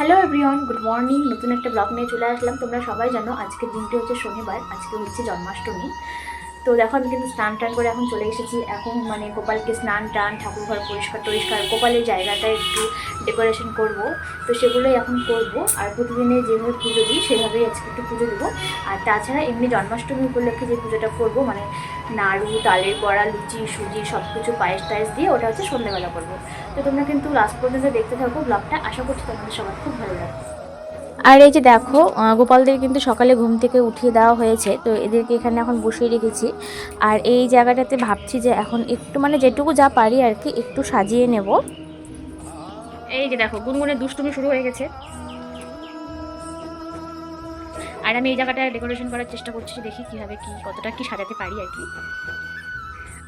Hello everyone, good morning. নতুন একটা blog নিয়ে চলে আসলাম। তোমরা সবাই জানো আজকের দিনটি হচ্ছে শনিবার, আজকে হচ্ছে জন্মাষ্টমী। তো দেখো আমি কিন্তু স্নান টান করে এখন চলে এসেছি। এখন মানে গোপালকে স্নান টান, ঠাকুর ঘর পরিষ্কার টরিষ্কার, গোপালের জায়গাটা একটু ডেকোরেশন করব। তো সেগুলোই এখন করব। আর প্রতিদিনে যেভাবে পুজো দিই সেভাবেই আজকে একটু পুজো দেবো। আর তাছাড়া এমনি জন্মাষ্টমী উপলক্ষে যে পুজোটা করব, মানে নাড়ু, তালের বড়া, লুচি, সুজি সব কিছু পায়েস টায়েস দিয়ে ওটা হচ্ছে সন্ধ্যেবেলা করবো। তো তোমরা কিন্তু লাস্ট পর্যন্ত দেখতে থাকো ব্লগটা, আশা করছি তোমাদের সবার খুব ভালো লাগবে। আর এই যে দেখো, গোপালদের কিন্তু সকালে ঘুম থেকে উঠিয়ে দেওয়া হয়েছে, তো এদেরকে এখানে এখন বসিয়ে রেখেছি। আর এই জায়গাটাতে ভাবছি যে এখন একটু মানে যেটুকু যা পারি আর কি একটু সাজিয়ে নেব। এই যে দেখো গুনগুনের দুষ্টুমি শুরু হয়ে গেছে। আর আমি এই জায়গাটা ডেকোরেশন করার চেষ্টা করছি, দেখি কিভাবে কি কতটা কি সাজাতে পারি আর কি।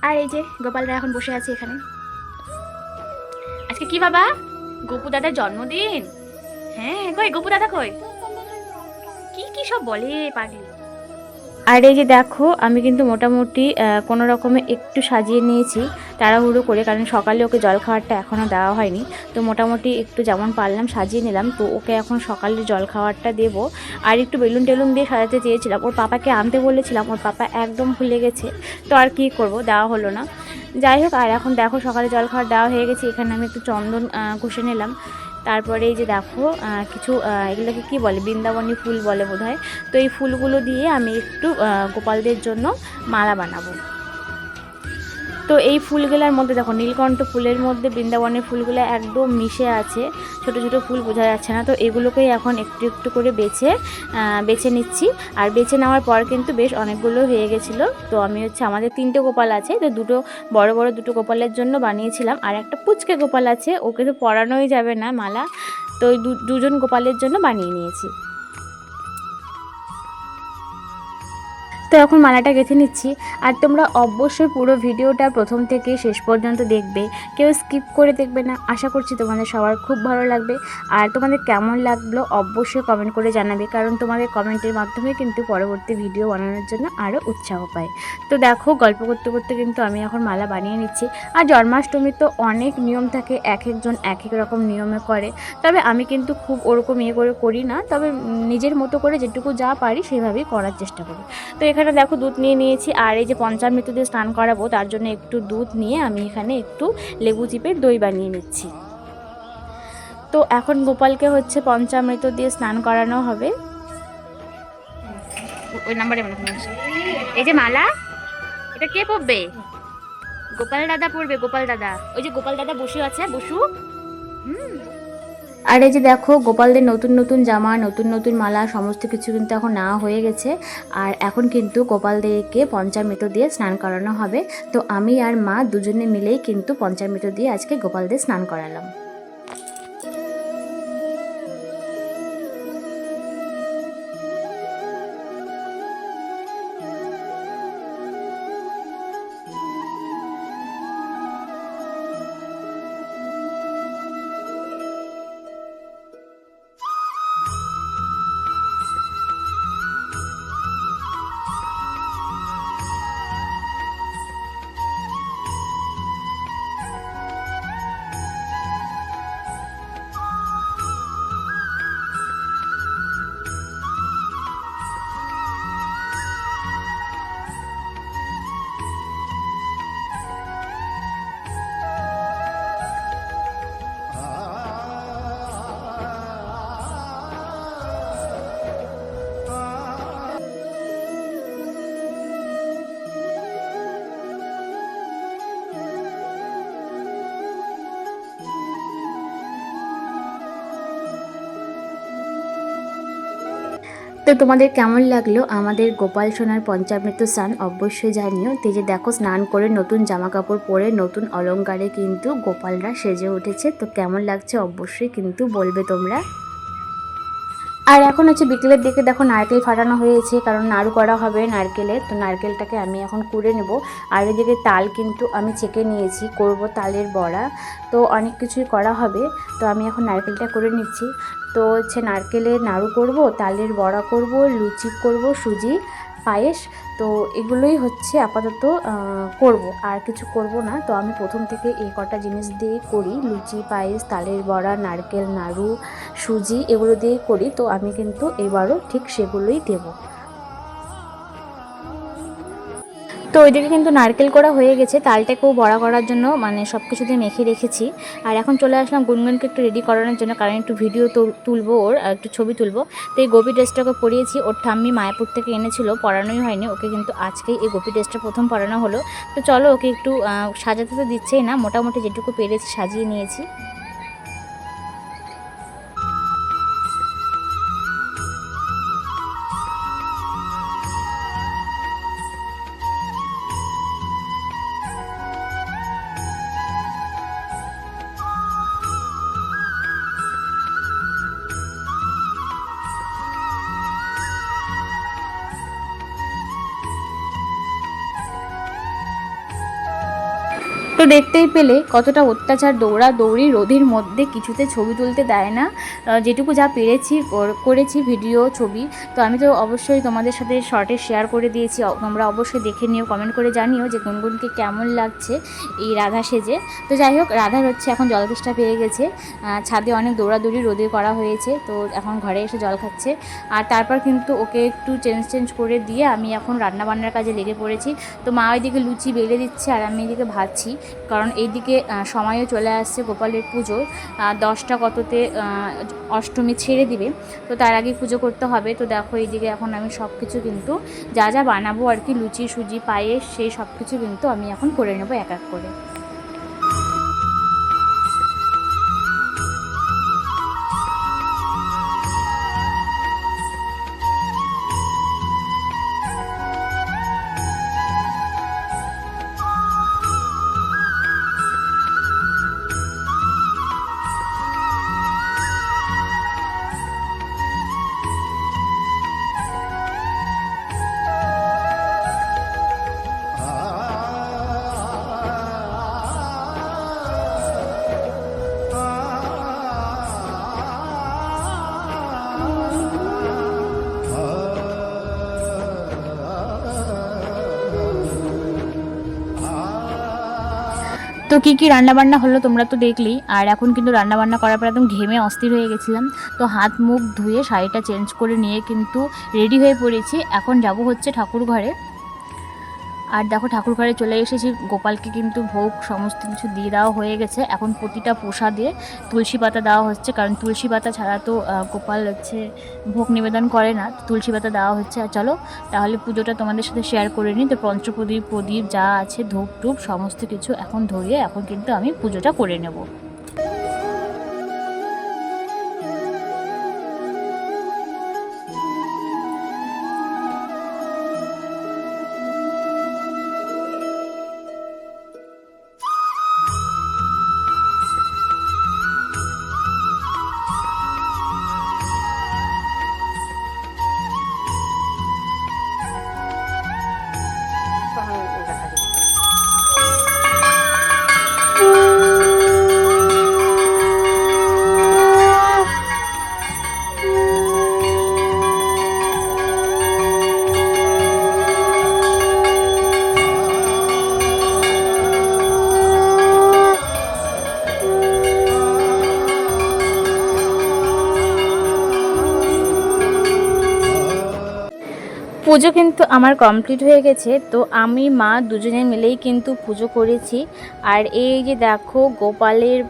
আর এই যে গোপালরা এখন বসে আছে এখানে। আজকে কি বাবা, গোপু দাদার জন্মদিন? হ্যাঁ, কই গোপু দাদা কই? কি কি সব বলে পাগলি। আর এই যে দেখো আমি কিন্তু মোটামুটি কোনো রকমে একটু সাজিয়ে নিয়েছি তাড়াহুড়ো করে, কারণ সকালে ওকে জল খাওয়ারটা এখনও দেওয়া হয়নি। তো মোটামুটি একটু যেমন পারলাম সাজিয়ে নিলাম। তো ওকে এখন সকালে জল খাওয়ারটা দেবো। আর একটু বেলুন টেলুন দিয়ে সাজাতে চেয়েছিলাম, ওর পাপাকে আনতে বলেছিলাম, ওর পাপা একদম ভুলে গেছে। তো আর কি করব, দেওয়া হলো না। যাই হোক, আর এখন দেখো সকালে জল খাওয়ার দেওয়া হয়ে গেছে। এখানে আমি একটু চন্দন ঘষে নিলাম। তারপরে এই যে দেখো কিছু এগুলোকে কি বলে, বৃন্দাবনী ফুল বলে বোধহয়। তো এই ফুলগুলো দিয়ে আমি একটু গোপালদের জন্য মালা বানাবো। তো এই ফুলগুলোর মধ্যে দেখো নীলকণ্ঠ ফুলের মধ্যে বৃন্দাবনের ফুলগুলো একদম মিশে আছে, ছোট ছোট ফুল বোঝা যাচ্ছে না। তো এগুলোকেই এখন একটু একটু করে বেছে নিচ্ছি। আর বেছে নেওয়ার পর কিন্তু বেশ অনেকগুলো হয়ে গেছিলো। তো আমি হচ্ছে আমাদের 3টে গোপাল আছে, তো দুটো বড় বড় দুটো গোপালের জন্য বানিয়েছিলাম, আর একটা পুচকে গোপাল আছে, ওকে তো পরানোই যাবে না মালা। তো ওই দুজন গোপালের জন্য বানিয়ে নিয়েছি। তো এখন মালাটা গেঁথে নিচ্ছি। আর তোমরা অবশ্যই পুরো ভিডিওটা প্রথম থেকে শেষ পর্যন্ত দেখবে, কেউ স্কিপ করে দেখবে না। আশা করছি তোমাদের সবার খুব ভালো লাগবে। আর তোমাদের কেমন লাগলো অবশ্যই কমেন্ট করে জানাবে, কারণ তোমাদের কমেন্টের মাধ্যমে কিন্তু পরবর্তী ভিডিও বানানোর জন্য আরও উৎসাহ পায়। তো দেখো গল্প করতে করতে কিন্তু আমি এখন মালা বানিয়ে নিচ্ছি। আর জন্মাষ্টমীর তো অনেক নিয়ম থাকে, এক একজন এক এক রকম নিয়মে করে। তবে আমি কিন্তু খুব ওরকম করে করি না, তবে নিজের মতো করে যেটুকু যা পারি সেভাবেই করার চেষ্টা করি। তো এখানে দেখো দুধ নিয়ে নিয়েছি। আর এই যে পঞ্চামৃত দিয়ে স্নান করাবো, তার জন্য একটু দুধ নিয়ে আমি এখানে একটু লেবু চিপে দই বানিয়ে নিচ্ছি। তো এখন গোপালকে হচ্ছে পঞ্চামৃত দিয়ে স্নান করানো হবে। ওই নাম্বারে মনে হয় এই যে মালা, এটা কে পরবে? গোপাল দাদা পরবে, গোপাল দাদা। ওই যে গোপাল দাদা বসে আছে, বসু। আর এই যে দেখো গোপালদের নতুন নতুন জামা, নতুন নতুন মালা সমস্ত কিছু কিন্তু এখন নেওয়া হয়ে গেছে। আর এখন কিন্তু গোপালদেরকে পঞ্চামৃত দিয়ে স্নান করানো হবে। তো আমি আর মা দুজনে মিলেই কিন্তু পঞ্চামৃত দিয়ে আজকে গোপালদের স্নান করালাম। তো তোমাদের কেমন লাগলো আমাদের গোপাল সোনার পঞ্চামৃত স্নান অবশ্যই জানিও। তো যে দেখো স্নান করে নতুন জামা কাপড় পরে নতুন অলংকারে কিন্তু গোপালরা সেজে উঠেছে। তো কেমন লাগছে অবশ্যই কিন্তু বলবে তোমরা। আর এখন হচ্ছে বিকেলের দিকে দেখো নারকেল ফাটানো হয়েছে, কারণ নাড়ু করা হবে নারকেলের। তো নারকেলটাকে আমি এখন কুড়ে নেব। আর এদিকে তাল কিন্তু আমি ছেঁকে নিয়েছি, করব তালের বড়া। তো অনেক কিছুই করা হবে। তো আমি এখন নারকেলটা করে নিচ্ছি। তো হচ্ছে নারকেলের নাড়ু করব, তালের বড়া করব, লুচি করব সুজি, পায়েস। তো এগুলোই হচ্ছে আপাতত করব, আর কিছু করব না। তো আমি প্রথম থেকে এই কটা জিনিস দিয়ে করি, লুচি, পায়েস, তালের বড়া, নারকেল নাড়ু, সুজি, এগুলো দিয়ে করি। তো আমি কিন্তু এবারও ঠিক সেগুলোই দেবো। তো ওইদিকে কিন্তু নারকেল করা হয়ে গেছে, তালটাকেও বড়া করার জন্য মানে সব কিছু দিয়ে মেখে রেখেছি। আর এখন চলে আসলাম গুনগুনকে একটু রেডি করানোর জন্য, কারণ একটু ভিডিও তুলবো, ওর একটু ছবি তুলবো। তো এই গোপী ড্রেসটাকে পরিয়েছি, ওর ঠাম্মি মায়াপুর থেকে এনেছিল, পরানোই হয়নি ওকে, কিন্তু আজকেই এই গোপী ড্রেসটা প্রথম পরানো হলো। তো চলো ওকে একটু সাজাতে তো দিচ্ছেই না, মোটামুটি যেটুকু পেরেছি সাজিয়ে নিয়েছি। তো দেখতেই পেলে কতটা অত্যাচার, দৌড়াদৌড়ি, রোদের মধ্যে কিছুতে ছবি তুলতে দেয় না। যেটুকু যা পেরেছি করেছি ভিডিও, ছবি। তো আমি তো অবশ্যই তোমাদের সাথে শর্টে শেয়ার করে দিয়েছি, তোমরা অবশ্যই দেখে নিও, কমেন্ট করে জানিও যে গুনগুনকে কেমন লাগছে এই রাধা সেজে। তো যাই হোক, রাধার হচ্ছে এখন জল তেষ্টা পেয়ে গেছে, ছাদে অনেক দৌড়াদৌড়ি রোদে করা হয়েছে, তো এখন ঘরে এসে জল খাচ্ছে। আর তারপর কিন্তু ওকে একটু চেঞ্জ করে দিয়ে আমি এখন রান্নাবান্নার কাজে লেগে পড়েছি। তো মা ওইদিকে লুচি বেলে দিচ্ছে আর আমি এদিকে ভাজছি, কারণ এইদিকে সময়ও চলে আসছে গোপালের পুজোর, 10টা কততে অষ্টমী ছেড়ে দিবে, তো তার আগে পুজো করতে হবে। তো দেখো এইদিকে এখন আমি সব কিছু কিন্তু যা যা বানাবো আর কি, লুচি, সুজি, পায়েস, সেই সব কিছু কিন্তু আমি এখন করে নেবো এক এক করে। তো কী রান্নাবান্না হলো তোমরা তো দেখলেই। আর এখন কিন্তু রান্নাবান্না করার পর একদম ঘেমে অস্থির হয়ে গেছিলাম। তো হাত মুখ ধুয়ে শাড়িটা চেঞ্জ করে নিয়ে কিন্তু রেডি হয়ে পড়েছি, এখন যাব হচ্ছে ঠাকুর ঘরে। আর দেখো ঠাকুর ঘরে চলে এসেছি, গোপালকে কিন্তু ভোগ সমস্ত কিছু দিয়ে দেওয়া হয়ে গেছে। এখন প্রতিটা প্রসাদে তুলসী পাতা দেওয়া হচ্ছে, কারণ তুলসী পাতা ছাড়া তো গোপাল হচ্ছে ভোগ নিবেদন করে না, তুলসী পাতা দেওয়া হচ্ছে। আর চলো তাহলে পুজোটা তোমাদের সাথে শেয়ার করে নিই। তো পঞ্চপ্রদীপ, প্রদীপ যা আছে, ধূপ টুপ সমস্ত কিছু এখন ধরিয়ে এখন কিন্তু আমি পুজোটা করে নেব। পুজো কিন্তু আমার কমপ্লিট হয়ে গেছে। তো আমি মা দুজনে মিলেই কিন্তু পুজো করেছি। আর এই যে দেখো গোপালের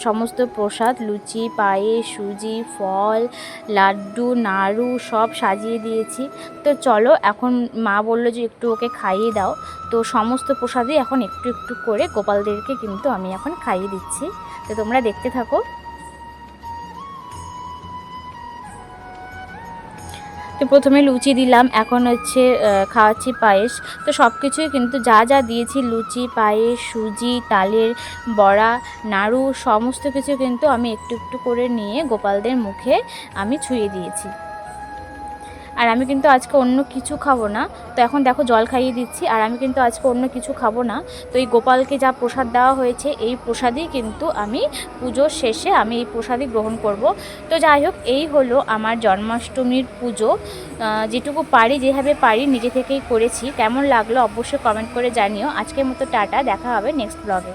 সমস্ত প্রসাদ, লুচি, পায়েস, সুজি, ফল, লাড্ডু, নাড়ু সব সাজিয়ে দিয়েছি। তো চলো এখন মা বললো যে একটু ওকে খাইয়ে দাও। তো সমস্ত প্রসাদই এখন একটু একটু করে গোপালদেরকে কিন্তু আমি এখন খাইয়ে দিচ্ছি। তো তোমরা দেখতে থাকো। তো প্রথমে লুচি দিলাম, এখন হচ্ছে খাওয়াচ্ছি পায়েস। তো সব কিছুই কিন্তু যা যা দিয়েছি, লুচি, পায়েস, সুজি, তালের বড়া, নাড়ু সমস্ত কিছু কিন্তু আমি একটু একটু করে নিয়ে গোপালদের মুখে আমি ছুঁয়ে দিয়েছি। আর আমি কিন্তু আজকে অন্য কিছু খাবো না। তো এখন দেখো জল খাইয়ে দিচ্ছি, আর আমি কিন্তু আজকে অন্য কিছু খাবো না। তো এই গোপালকে যা প্রসাদ দেওয়া হয়েছে এই প্রসাদই কিন্তু আমি পুজোর শেষে আমি এই প্রসাদই গ্রহণ করব। তো যাই হোক, এই হলো আমার জন্মাষ্টমীর পুজো। যেটুকু পারি, যেভাবে পারি নিজে থেকেই করেছি। কেমন লাগলো অবশ্যই কমেন্ট করে জানিও। আজকের মতো টাটা, দেখা হবে নেক্সট ব্লগে।